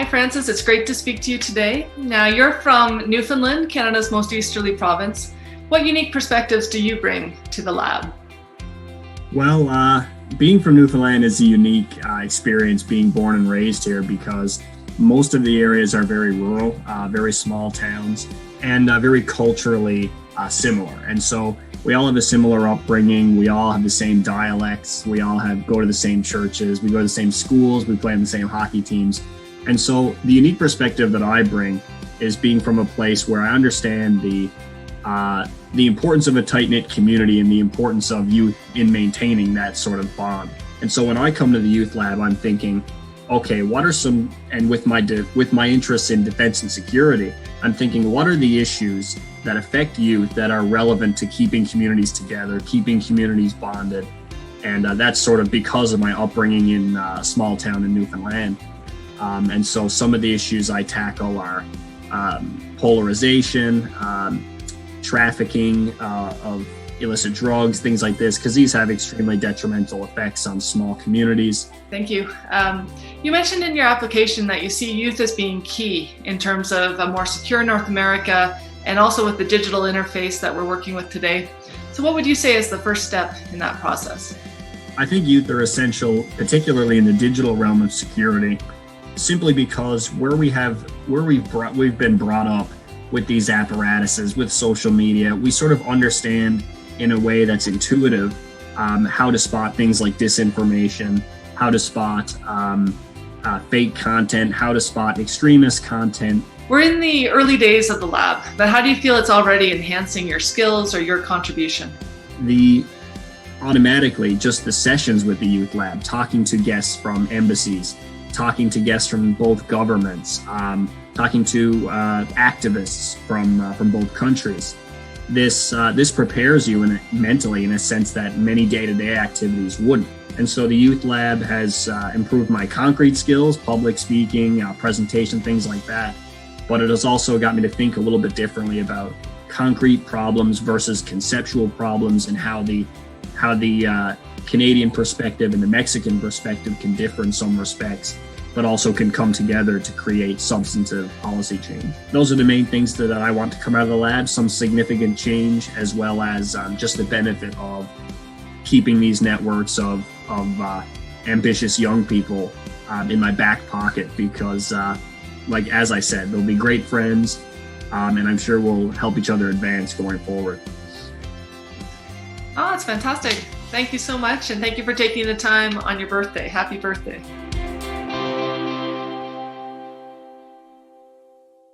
Francis. It's great to speak to you today. Now, you're from Newfoundland, Canada's most easterly province. What unique perspectives do you bring to the lab? Well, being from Newfoundland is a unique experience, being born and raised here, because most of the areas are very rural, very small towns, and very culturally similar. And so we all have a similar upbringing. We all have the same dialects. We all go to the same churches. We go to the same schools. We play on the same hockey teams. And so the unique perspective that I bring is being from a place where I understand the importance of a tight-knit community and the importance of youth in maintaining that sort of bond. And so when I come to the youth lab, I'm thinking, okay, what are some, and with my interests in defense and security, I'm thinking, what are the issues that affect youth that are relevant to keeping communities together, keeping communities bonded? And that's sort of because of my upbringing in a small town in Newfoundland. And so some of the issues I tackle are polarization, trafficking of illicit drugs, things like this, because these have extremely detrimental effects on small communities. Thank you. You mentioned in your application that you see youth as being key in terms of a more secure North America and also with the digital interface that we're working with today. So what would you say is the first step in that process? I think youth are essential, particularly in the digital realm of security, simply because we've been brought up with these apparatuses, with social media, we sort of understand in a way that's intuitive how to spot things like disinformation, how to spot fake content, how to spot extremist content. We're in the early days of the lab, but how do you feel it's already enhancing your skills or your contribution? Automatically, just the sessions with the youth lab, talking to guests from embassies, talking to guests from both governments, talking to activists from both countries. This prepares you mentally in a sense that many day-to-day activities wouldn't. And so the youth lab has improved my concrete skills, public speaking, presentation, things like that. But it has also got me to think a little bit differently about concrete problems versus conceptual problems, and how the Canadian perspective and the Mexican perspective can differ in some respects, but also can come together to create substantive policy change. Those are the main things that I want to come out of the lab, some significant change, as well as just the benefit of keeping these networks of ambitious young people in my back pocket, because like as I said, they'll be great friends, and I'm sure we'll help each other advance going forward. Oh, it's fantastic. Thank you so much, and thank you for taking the time on your birthday. Happy birthday.